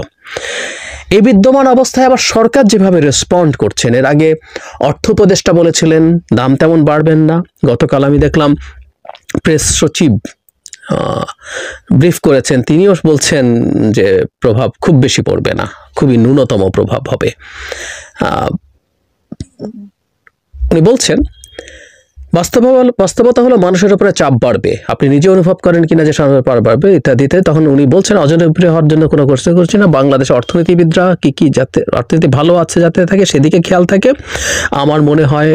এই বিদ্যমান অবস্থায় আবার সরকার যেভাবে রেসপন্ড করছেন, এর আগে অর্থ উপদেষ্টা বলেছিলেন দাম তেমন বাড়বেন না। গতকাল আমি দেখলাম প্রেস সচিব ব্রিফ করেছেন, তিনিও বলছেন যে প্রভাব খুব বেশি পড়বে না, খুবই ন্যূনতম প্রভাব হবে। উনি বলছেন বাস্তবতা হলো মানুষের উপরে চাপ বাড়বে, আপনি নিজে অনুভব করেন কিনা যে সামনের বাড়বে ইত্যাদিতে। তখন উনি বলছেন অজনপ্রিয় হওয়ার জন্য কোনো কোর্স করছি না, বাংলাদেশের অর্থনীতিবিদরা কি যাতে অর্থনীতি ভালো আছে যাতে থাকে সেদিকে খেয়াল থাকে। আমার মনে হয়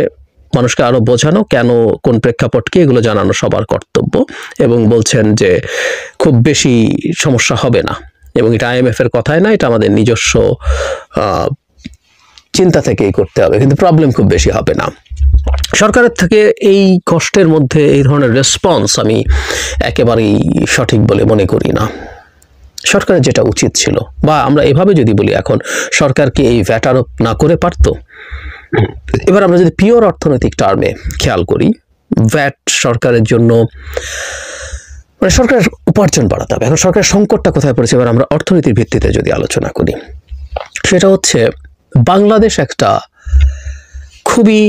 মানুষকে আরো বোঝানো কেন, কোন প্রেক্ষাপট কি, এগুলো জানানো সবার কর্তব্য। এবং বলছেন যে খুব বেশি সমস্যা হবে না, এবং এটা IMF এর কথাই না, এটা আমাদের নিজস্ব চিন্তা থেকেই করতে হবে, কিন্তু প্রবলেম খুব বেশি হবে না। সরকারের থেকে এই কষ্টের মধ্যে এই ধরনের রেসপন্স আমি একেবারেই সঠিক বলে মনে করি না। সরকারের যেটা উচিত ছিল, বা আমরা এভাবে যদি বলি, এখন সরকারকে এই ভ্যাট আরোপ না করে পারতো। এবার আমরা যদি পিওর অর্থনৈতিক টার্মে খেয়াল করি, ভ্যাট সরকারের জন্য মানে সরকারের উপার্জন বাড়াতে হবে। এখন সরকারের সংকটটা কোথায় পড়েছে, এবার আমরা অর্থনীতির ভিত্তিতে যদি আলোচনা করি, সেটা হচ্ছে বাংলাদেশ একটা খুবই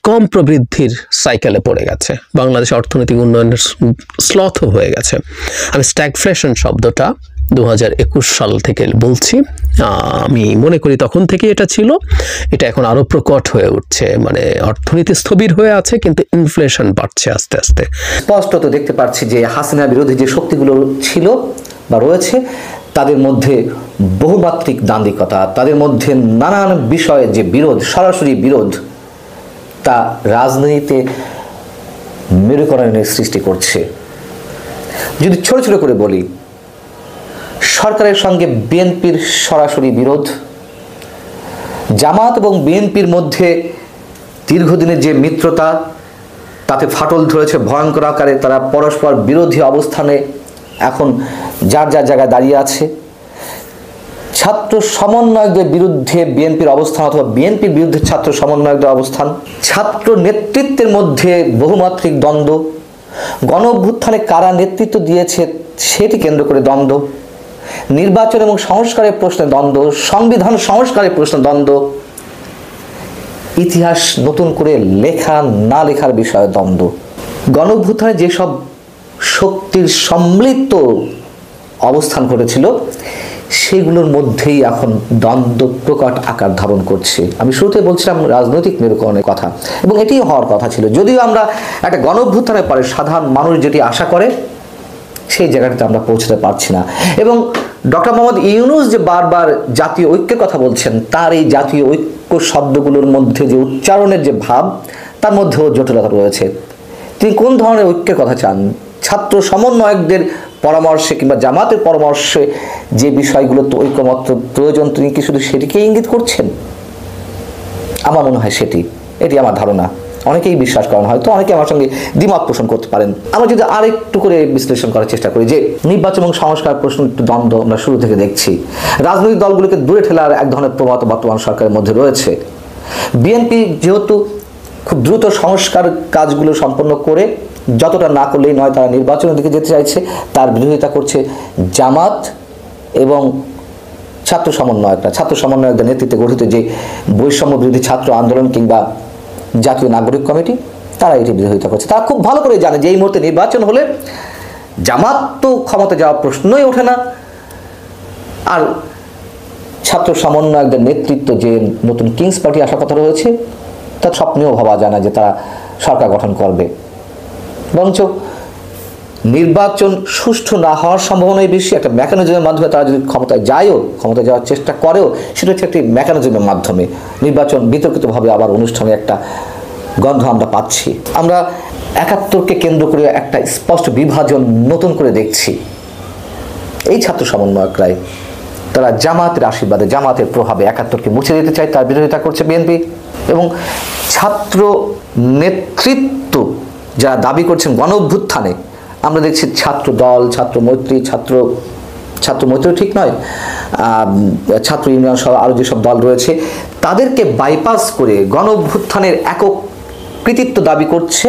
কম প্রবৃদ্ধির সাইকেলে পড়ে গেছে। বাংলাদেশ অর্থনৈতিক উন্নয়নের স্লথ হয়ে গেছে। আমি স্ট্যাগফ্লেশন শব্দটা 2021 সাল থেকে বলছি, আমি মনে করি তখন থেকে এটা ছিল, এটা এখন আরো প্রকট হয়ে উঠছে। মানে অর্থনীতি স্থবির হয়ে আছে, কিন্তু ইনফ্লেশন বাড়ছে আস্তে আস্তে। স্পষ্টত দেখতে পাচ্ছি যে হাসিনা বিরোধী যে শক্তিগুলো ছিল বা রয়েছে, তাদের মধ্যে বহুমাত্রিক দান্দিকতা, তাদের মধ্যে নানান বিষয়ে যে বিরোধ, সরাসরি বিরোধ, তা রাজনীতিতে মেরুকরণের সৃষ্টি করছে। যদি ছোট ছোট করে বলি, সরকারের সঙ্গে বিএনপির সরাসরি বিরোধ, জামাত এবং বিএনপির মধ্যে দীর্ঘদিনের যে মিত্রতা, তাতে ফাটল ধরেছে ভয়ঙ্কর আকারে। তারা পরস্পর বিরোধী অবস্থানে এখন যার যার জায়গায় দাঁড়িয়ে আছে। ছাত্র সমন্বয়কদের বিরুদ্ধে বিএনপির অবস্থান, অথবা বিএনপির বিরুদ্ধে ছাত্র সমন্বয়কদের অবস্থান, ছাত্র নেতৃত্বের মধ্যে বহুমাত্রিক দ্বন্দ্ব, গণ অভ্যুত্থানে কারা নেতৃত্ব দিয়েছে সেটি কেন্দ্র করে দ্বন্দ্ব, নির্বাচন এবং সংস্কারের প্রশ্নে দ্বন্দ্ব, সংবিধান সংস্কারের প্রশ্নে দ্বন্দ্ব, ইতিহাস নতুন করে লেখা না লেখার বিষয়ে দ্বন্দ্ব। গণ অভ্যুত্থানে যেসব শক্তির সম্মিলিত অবস্থান ঘটেছিল, সেগুলোর মধ্যেই এখন দ্বন্দ্ব প্রকট আকার ধারণ করছে। আমি শুরুতে বলছিলাম রাজনৈতিক মেরুকরণের কথা, এবং এটিই হওয়ার কথা ছিল। যদিও আমরা একটা গণ অভ্যুত্থানের পরে সাধারণ মানুষ যেটি আশা করে, সেই জায়গাটাতে আমরা পৌঁছতে পারছি না। এবং ডক্টর মোহাম্মদ ইউনূস যে বারবার জাতীয় ঐক্যের কথা বলছেন, তার এই জাতীয় ঐক্য শব্দগুলোর মধ্যে যে উচ্চারণের যে ভাব, তার মধ্যেও জটিলতা রয়েছে। তিনি কোন ধরনের ঐক্যের কথা চান? ছাত্র সমন্বয়কদের পরামর্শে কিংবা জামাতের পরামর্শে যে বিষয়গুলোতে ঐক্যমত্য প্রয়োজন, তিনি কি শুধু সেটিকে ইঙ্গিত করছেন? আমার মনে হয় এটি আমার ধারণা। অনেকেই বিশ্বাস করেন, হয়তো অনেকে আমার সঙ্গে দ্বিমত পোষণ করতে পারেন। আমরা যদি আরেকটু করে বিশ্লেষণ করার চেষ্টা করি, যে নির্বাচন এবং সংস্কার প্রশ্ন একটু দ্বন্দ্ব আমরা শুরু থেকে দেখছি। রাজনৈতিক দলগুলোকে দূরে ঠেলার এক ধরনের প্রভাব বর্তমান সরকারের মধ্যে রয়েছে। বিএনপি যেহেতু খুব দ্রুত সংস্কার কাজগুলো সম্পন্ন করে, যতটা না করলেই নয়, তারা নির্বাচনের দিকে যেতে চাইছে, তার বিরোধিতা করছে জামাত এবং ছাত্র সমন্বয়কদের নেতৃত্বে গঠিত যে বৈষম্য বিরোধী ছাত্র আন্দোলন কিংবা জাতীয় নাগরিক কমিটি, তারা এটি বিরোধিতা করছে। তারা খুব ভালো করে জানে যে এই মুহূর্তে নির্বাচন হলে জামাত তো ক্ষমতা যাওয়ার প্রশ্নই ওঠে না, আর ছাত্র সমন্বয়কদের নেতৃত্ব যে নতুন কিংস পার্টি আসার কথা রয়েছে, তা স্বপ্নেও ভাবা যায় না যে তারা সরকার গঠন করবে। বরঞ্চ নির্বাচন সুষ্ঠু না হওয়ার সম্ভাবনাই বেশি। একটা মেকানিজমের মাধ্যমে তারা যদি ক্ষমতায় যাওয়ার চেষ্টা করেও, সেটা হচ্ছে একটি মেকানিজমের মাধ্যমে। নির্বাচন বিতর্কিতভাবে আবার অনুষ্ঠানে একটা গন্ধ আমরা পাচ্ছি। আমরা ৭১কে কেন্দ্র করে একটা স্পষ্ট বিভাজন নতুন করে দেখছি। এই ছাত্র সমন্বয়করাই, তারা জামাতের আশীর্বাদে, জামাতের প্রভাবে ৭১কে মুছে দিতে চায়, তার বিরোধিতা করছে বিএনপি। এবং ছাত্র নেতৃত্ব যারা দাবি করছেন গণ অভ্যুত্থানে, আমরা দেখছি ছাত্র দল, ছাত্র মৈত্রী ঠিক নয়, ছাত্র ইউনিয়ন সহ আরও যেসব দল রয়েছে, তাদেরকে বাইপাস করে গণ অভ্যুত্থানের একক কৃতিত্ব দাবি করছে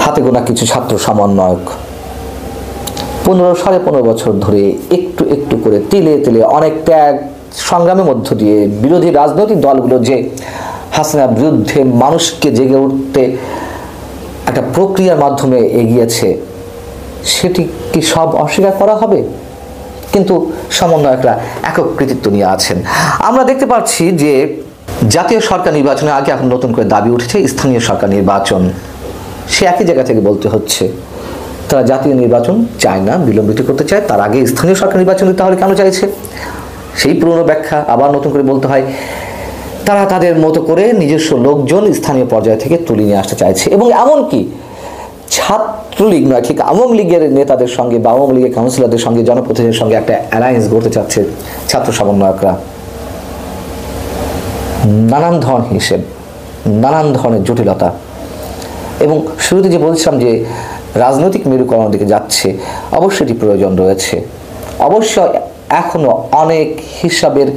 হাতে গোনা কিছু ছাত্র সমন্বয়ক। 15.5 বছর ধরে একটু একটু করে তিলে তিলে অনেক ত্যাগ সংগ্রামের মধ্য দিয়ে বিরোধী রাজনৈতিক দলগুলো যে হাসিনার বিরুদ্ধে মানুষকে জেগে উঠতে একটা প্রক্রিয়ার মাধ্যমে এগিয়েছে, সেটি কি সব অস্বীকার করা হবে? কিন্তু সমন্বয়করা একক কৃতিত্ব নিয়ে আছেন। আমরা দেখতে পাচ্ছি যে জাতীয় সরকার নির্বাচনের আগে এখন নতুন করে দাবি উঠেছে স্থানীয় সরকার নির্বাচন। সে একই জায়গা থেকে বলতে হচ্ছে তারা জাতীয় নির্বাচন চায় না, বিলম্বিত করতে চায়, তার আগে স্থানীয় সরকার নির্বাচন তাহলে কেন চাইছে? সেই পুরনো ব্যাখ্যা আবার নতুন করে বলতে হয়। তারা তাদের মতো করে নিজস্ব লোকজন স্থানীয় পর্যায় থেকে তুলে নিয়ে আসতে চাইছে, এবং এমনকি ছাত্রলীগ নয়, ঠিক আওয়ামী লীগের নেতাদের সঙ্গে বা আওয়ামী লীগের কাউন্সিলরদের সঙ্গে, জনপ্রতিনিধিদের সঙ্গে একটা অ্যালায়েন্স গড়তে চাচ্ছে ছাত্র সমন্বয়করা। নানান ধরনের হিসেব, নানান ধরনের জটিলতা, এবং শুরুতে যে বলছিলাম যে রাজনৈতিক মেরুকরণের দিকে যাচ্ছে, অবশ্যই এটি প্রয়োজন রয়েছে। অবশ্য এখনো অনেক হিসাবের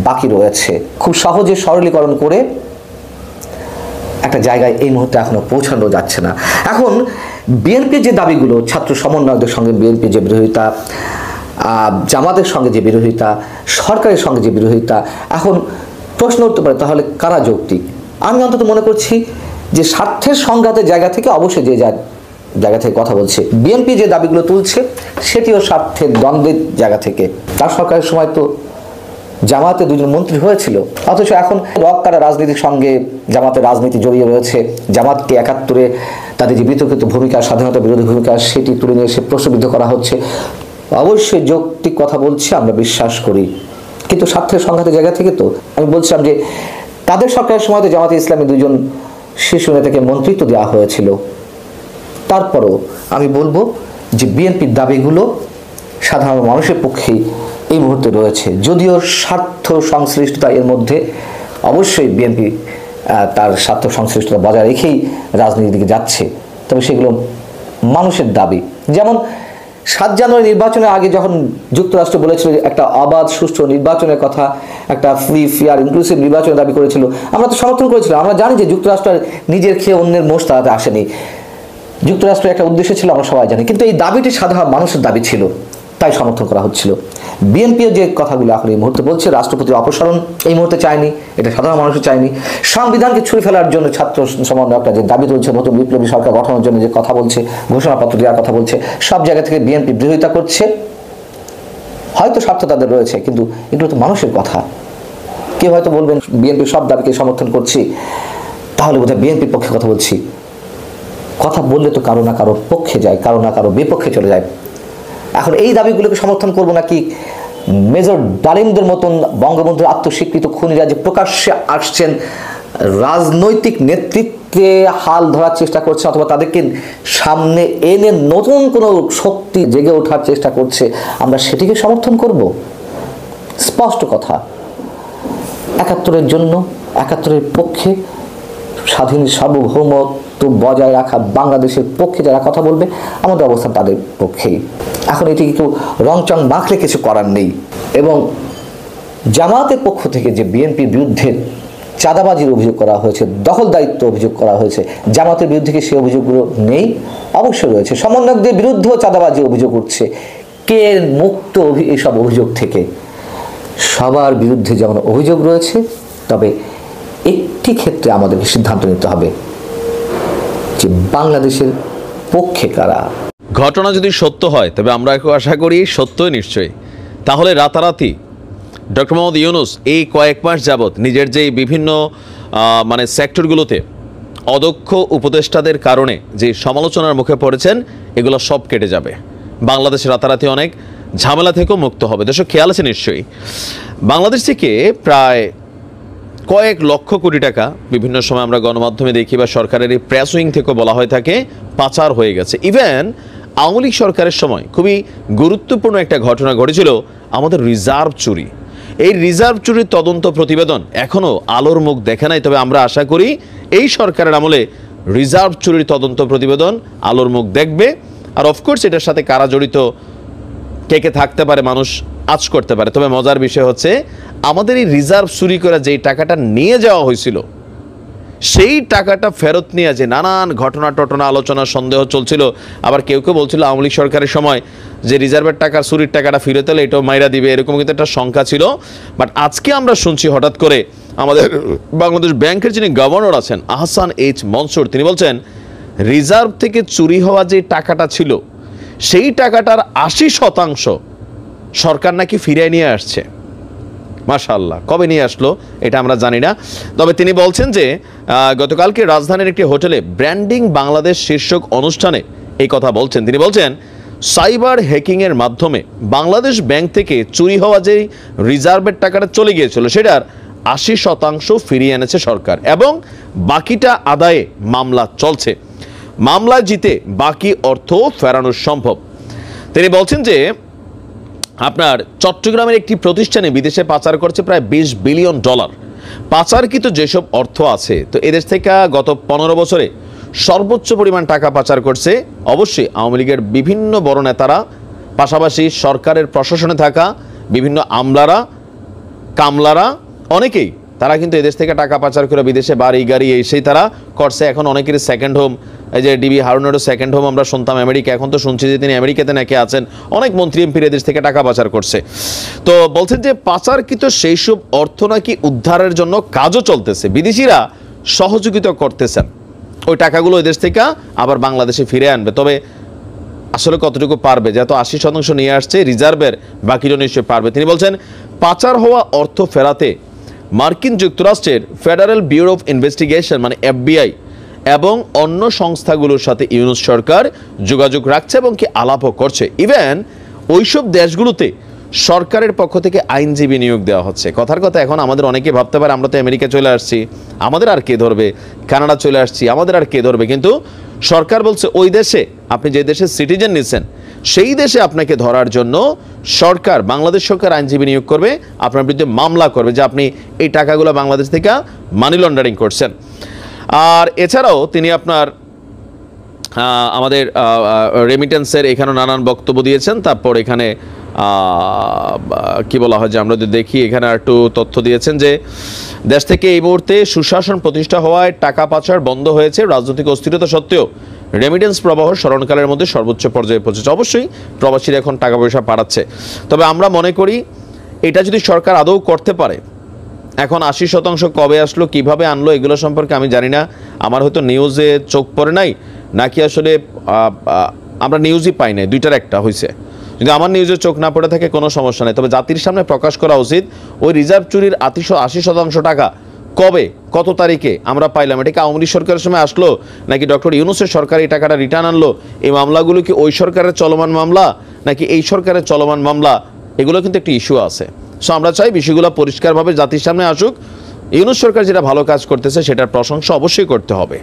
বাকি রয়েছে। খুব সহজে সরলীকরণ করে একটা জায়গায় এই মুহূর্তে এখনো পৌঁছানো যাচ্ছে না। এখন বিএনপির যে দাবিগুলো, ছাত্র সমন্বয়কদের সঙ্গে বিএনপির যে বিরোধিতা, জামাতের সঙ্গে যে বিরোধিতা, সরকারের সঙ্গে যে বিরোধিতা, এখন প্রশ্ন উঠতে পারে তাহলে কারা যৌক্তিক? আমি অন্তত মনে করছি যে স্বার্থের সংঘাতের জায়গা থেকে অবশ্যই যে জায়গা থেকে কথা বলছে, বিএনপি যে দাবিগুলো তুলছে সেটিও স্বার্থের দ্বন্দ্বের জায়গা থেকে। তার সরকারের সময় তো জামাতে 2জন মন্ত্রী হয়েছিল, অথচ এখন রক কাটা রাজনীতির সঙ্গে জামাতের রাজনীতি জড়িয়ে রয়েছে। জামাতকে 71-এ তাদের যে বিতর্কিত ভূমিকা, স্বাধীনতা বিরোধী ভূমিকা, সেটি তুলে নিয়ে এসে প্রশ্নবিদ্ধ করা হচ্ছে। অবশ্যই যৌক্তিক কথা বলছে, আমরা বিশ্বাস করি, কিন্তু স্বার্থের সংঘাতের জায়গা থেকে তো আমি বলছিলাম যে তাদের সরকারের সময় তো জামাতে ইসলামী 2জন শীর্ষ নেতাকে মন্ত্রিত্ব দেওয়া হয়েছিল। তারপরও আমি বলবো যে বিএনপির দাবিগুলো সাধারণ মানুষের পক্ষেই এই মুহূর্তে রয়েছে, যদিও স্বার্থ সংশ্লিষ্টতা এর মধ্যে অবশ্যই বিএনপি তার স্বার্থ সংশ্লিষ্টতা বজায় রেখেই রাজনীতির দিকে যাচ্ছে, তবে সেগুলো মানুষের দাবি। যেমন 7 জানুয়ারি নির্বাচনের আগে যখন যুক্তরাষ্ট্র বলেছিল একটা অবাধ সুষ্ঠু নির্বাচনের কথা, একটা ফ্রি ফেয়ার ইনক্লুসিভ নির্বাচনের দাবি করেছিল, আমরা তো সমর্থন করেছিলাম। আমরা জানি যে যুক্তরাষ্ট্র নিজের খেয়ে অন্যের মোষ তাড়াতে আসেনি, যুক্তরাষ্ট্রের একটা উদ্দেশ্য ছিল, আমরা সবাই জানি, কিন্তু এই দাবিটি সাধারণ মানুষের দাবি ছিল, তাই সমর্থন করা হচ্ছিল। বিএনপিও যে কথাগুলো এখন এই মুহূর্তে বলছে, রাষ্ট্রপতির অপসারণ এই মুহূর্তে চায়নি, এটা সাধারণ মানুষও চায়নি। সংবিধানকে ছুঁড়ে ফেলার জন্য ছাত্র সমন্বয়করা যে দাবি তুলছে, নতুন বিপ্লবী সরকার গঠনের জন্য যে কথা বলছে, ঘোষণাপত্র দেওয়ার কথা বলছে, সব জায়গা থেকে বিএনপি বিরোধিতা করছে। হয়তো স্বার্থ তাদের রয়েছে, কিন্তু এগুলো তো মানুষের কথা। কেউ হয়তো বলবেন বিএনপির সব দাবিকে সমর্থন করছি, তাহলে বোধহয় বিএনপির পক্ষে কথা বলছি। কথা বললে তো কারো না কারো পক্ষে যায়, কারো না কারো বিপক্ষে চলে যায়। এখন এই দাবিগুলোকে সমর্থন করবো নাকি মেজর ডালিমদের মতন বঙ্গবন্ধুর আত্মস্বীকৃত খুনিরা যে প্রকাশ্যে আসছেন, রাজনৈতিক নেতৃত্বে হাল ধরার চেষ্টা করছে, অথবা তাদেরকে সামনে এনে নতুন কোনো শক্তি জেগে ওঠার চেষ্টা করছে, আমরা সেটিকে সমর্থন করব? স্পষ্ট কথা, 71-এর জন্য, 71-এর পক্ষে, স্বাধীন সার্বভৌমত্ব বজায় রাখা বাংলাদেশের পক্ষে যারা কথা বলবে, আমাদের অবস্থান তাদের পক্ষেই। এখন এটি কিন্তু রংচং মাখলে কিছু করার নেই। এবং জামাতের পক্ষ থেকে যে বিএনপির বিরুদ্ধে চাঁদাবাজির অভিযোগ করা হয়েছে, দখলদারিত্ব অভিযোগ করা হয়েছে, জামাতের বিরুদ্ধে কি সেই অভিযোগগুলো নেই? অবশ্যই রয়েছে। সমন্বয়কদের বিরুদ্ধেও চাঁদাবাজি অভিযোগ উঠছে। কে মুক্ত এইসব অভিযোগ থেকে? সবার বিরুদ্ধে যেমন অভিযোগ রয়েছে, তবে একটি ক্ষেত্রে আমাদেরকে সিদ্ধান্ত নিতে হবে যে বাংলাদেশের পক্ষে কারা। ঘটনা যদি সত্য হয় তবে আমরা আশা করি সত্যই নিশ্চয়ই, তাহলে রাতারাতি ডক্টর মোহাম্মদ ইউনূস এই কয়েক মাস যাবৎ নিজের যে বিভিন্ন সেক্টরগুলোতে অদক্ষ উপদেষ্টাদের কারণে যে সমালোচনার মুখে পড়েছেন, এগুলো সব কেটে যাবে। বাংলাদেশ রাতারাতি অনেক ঝামেলা থেকেও মুক্ত হবে। দর্শক খেয়াল আছে নিশ্চয়ই, বাংলাদেশ থেকে প্রায় কয়েক লক্ষ কোটি টাকা বিভিন্ন সময় আমরা গণমাধ্যমে দেখি বা সরকারের এই প্রেস উইং থেকেও বলা হয়ে থাকে পাচার হয়ে গেছে। ইভেন আওয়ামী লীগ সরকারের সময় খুবই গুরুত্বপূর্ণ একটা ঘটনা ঘটেছিল, আমাদের রিজার্ভ চুরি। এই রিজার্ভ চুরির তদন্ত প্রতিবেদন এখনও আলোর মুখ দেখে নাই, তবে আমরা আশা করি এই সরকারের আমলে রিজার্ভ চুরির তদন্ত প্রতিবেদন আলোর মুখ দেখবে। আর অফকোর্স এটার সাথে কারা জড়িত, কে কে থাকতে পারে, মানুষ আজ করতে পারে। তবে মজার বিষয় হচ্ছে, আমাদের এই রিজার্ভ চুরি করে যেই টাকাটা নিয়ে যাওয়া হয়েছিল, সেই টাকাটা ফেরত নিয়ে যে নানান ঘটনা টটনা আলোচনা সন্দেহ চলছিল। আবার কেউ কেউ বলছিল আওয়ামী লীগ সরকারের সময় যে রিজার্ভের টাকা চুরির টাকাটা ফিরত এলে এটাও মাইরা দিবে, এরকম কিন্তু একটা শঙ্কা ছিল। বাট আজকে আমরা শুনছি হঠাৎ করে আমাদের বাংলাদেশ ব্যাংকের যিনি গভর্নর আছেন আহসান এইচ মনসুর, তিনি বলছেন রিজার্ভ থেকে চুরি হওয়া যে টাকাটা ছিল সেই টাকাটার 80% সরকার নাকি ফিরিয়ে নিয়ে আসছে। মাশাআল্লাহ, কবে নিয়ে আসলো এটা আমরা জানি না। তবে তিনি বলছেন যে গতকালকে রাজধানীর একটি হোটেলে ব্র্যান্ডিং বাংলাদেশ শীর্ষক অনুষ্ঠানে এই কথা বলছেন। তিনি বলছেন সাইবার হ্যাকিংয়ের মাধ্যমে বাংলাদেশ ব্যাংক থেকে চুরি হওয়া যে রিজার্ভের টাকাটা চলে গিয়েছিল সেটার 80% ফিরিয়ে এনেছে সরকার এবং বাকিটা আদায়ে মামলা চলছে। মামলা জিতে বাকি অর্থ ফেরানো সম্ভব। তিনি বলছেন যে আপনার চট্টগ্রামের একটি প্রতিষ্ঠানে বিদেশে পাচার করছে প্রায় $20 বিলিয়ন। পাচারকৃত যেসব অর্থ আছে তো এদেশ থেকে গত 15 বছরে সর্বোচ্চ পরিমাণ টাকা পাচার করছে অবশ্যই আওয়ামী লীগের বিভিন্ন বড় নেতারা, পাশাপাশি সরকারের প্রশাসনে থাকা বিভিন্ন আমলারা কামলারা অনেকেই তারা কিন্তু এদেশ থেকে টাকা পাচার করে বিদেশে বাড়ি গাড়ি সেই তারা করছে। এখন অনেকেরই সেকেন্ড হোম, এই যে ডিবি হারুনেরও সেকেন্ড হোম আমরা শুনতাম আমেরিকা, এখন তো শুনছি যে তিনি আমেরিকাতে নাকি আছেন। অনেক মন্ত্রী এমপির এদেশ থেকে টাকা পাচার করছে। তো বলছেন যে পাচারকৃত সেই সব অর্থ নাকি উদ্ধারের জন্য কাজও চলতেছে, বিদেশিরা সহযোগিতা করতেছেন ওই টাকাগুলো এদেশ থেকে আবার বাংলাদেশে ফিরে আনবে। তবে আসলে কতটুকু পারবে, যেহেতু 80% নিয়ে আসছে রিজার্ভের, বাকিটা নিশ্চয়ই পারবে। তিনি বলছেন পাচার হওয়া অর্থ ফেরাতে মার্কিন যুক্তরাষ্ট্রের ফেডারেল ব্যুরো অফ ইনভেস্টিগেশন মানে FBI এবং অন্য সংস্থাগুলোর সাথে ইউনূস সরকার যোগাযোগ রাখছে এবং কি আলাপও করছে। ইভেন ওইসব দেশগুলোতে সরকারের পক্ষ থেকে আইনজীবী নিয়োগ দেওয়া হচ্ছে। কথার কথা এখন আমাদের অনেকে ভাবতে পারে আমরা তো আমেরিকা চলে আসছি, আমাদের আর কে ধরবে, কানাডা চলে আসছি, আমাদের আর কে ধরবে, কিন্তু সরকার বলছে ওই দেশে আপনি যে দেশের সিটিজেন নিচ্ছেন সেই দেশে আপনাকে ধরার জন্য সরকার, বাংলাদেশ সরকার আইনজীবী নিয়োগ করবে, আপনার বিরুদ্ধে মামলা করবে যে আপনি এই টাকাগুলো বাংলাদেশ থেকে মানি লন্ডারিং করছেন। আর এছাড়াও তিনি আপনার আমাদের রেমিটেন্সের এখানেও নানান বক্তব্য দিয়েছেন। তারপর এখানে কি বলা হয় যে আমরা যদি দেখি এখানে একটু তথ্য দিয়েছেন যে দেশ থেকে এই মুহূর্তে সুশাসন প্রতিষ্ঠা হওয়ায় টাকা পাচার বন্ধ হয়েছে, রাজনৈতিক অস্থিরতা সত্ত্বেও রেমিটেন্স প্রবাহ স্মরণকালের মধ্যে সর্বোচ্চ পর্যায়ে পৌঁছেছে। অবশ্যই প্রবাসীরা এখন টাকা পয়সা পাঠাচ্ছে। তবে আমরা মনে করি এটা যদি সরকার আদৌ করতে পারে, এখন 80% কবে আসলো, কিভাবে আনলো, এগুলো সম্পর্কে আমি জানি না। আমার হয়তো নিউজে চোখ পড়ে নাই, নাকি আসলে আমরা নিউজই পাই নাই, দুইটার একটা হয়েছে। যদি আমার নিউজে চোখ না পড়ে থাকে কোনো সমস্যা নেই, তবে জাতির সামনে প্রকাশ করা উচিত ওই রিজার্ভ চুরির 80% টাকা কবে কত তারিখে আমরা পাইলাম। এটা কি আওয়ামী লীগ সরকারের সময় আসলো নাকি ডক্টর ইউনূসের সরকার এই টাকাটা রিটার্ন আনলো? এই মামলাগুলো কি ওই সরকারের চলমান মামলা নাকি এই সরকারের চলমান মামলা? এগুলো কিন্তু একটি ইস্যু আছে। সো আমরা চাই বিষয়গুলো পরিষ্কারভাবে জাতির সামনে আসুক। ইউনূস সরকার যেটা ভালো কাজ করতেছে সেটার প্রশংসা অবশ্যই করতে হবে,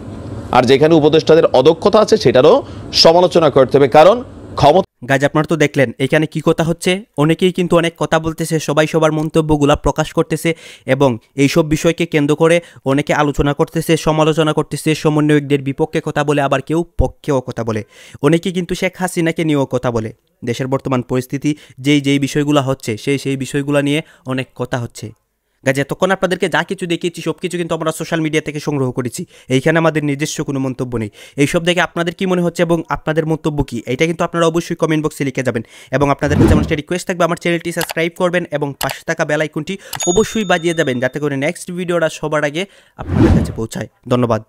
আর যেখানে উপদেষ্টাদের অদক্ষতা আছে সেটারও সমালোচনা করতে হবে, কারণ ক্ষমতা। গাইজ আপনারা তো দেখলেন এখানে কি কথা হচ্ছে, অনেকেই কিন্তু অনেক কথা বলতেছে, সবাই সবার মন্তব্যগুলা প্রকাশ করতেছে এবং এইসব বিষয়কে কেন্দ্র করে অনেকে আলোচনা করতেছে, সমালোচনা করতেছে, সমন্বয়কদের বিপক্ষে কথা বলে, আবার কেউ পক্ষেও কথা বলে। অনেকে কিন্তু শেখ হাসিনাকে নিয়েও কথা বলে। দেশের বর্তমান পরিস্থিতি যেই বিষয়গুলো হচ্ছে সেই বিষয়গুলো নিয়ে অনেক কথা হচ্ছে। গাইজ এতক্ষণ আপনাদেরকে যা কিছু দেখিয়েছি সব কিছু কিন্তু আমরা সোশ্যাল মিডিয়া থেকে সংগ্রহ করেছি, এইখানে আমাদের নিজস্ব কোনো মন্তব্য নেই। এইসব দেখে আপনাদের কি মনে হচ্ছে এবং আপনাদের মন্তব্য কি, এটা কিন্তু আপনারা অবশ্যই কমেন্ট বক্সে লিখে যাবেন। এবং আপনাদের কাছে আমার একটা রিকোয়েস্ট থাকবে, আমার চ্যানেলটি সাবস্ক্রাইব করবেন এবং পাশে থাকা বেল আইকনটি অবশ্যই বাজিয়ে যাবেন, যাতে করে নেক্সট ভিডিওটা সবার আগে আপনাদের কাছে পৌঁছায়। ধন্যবাদ।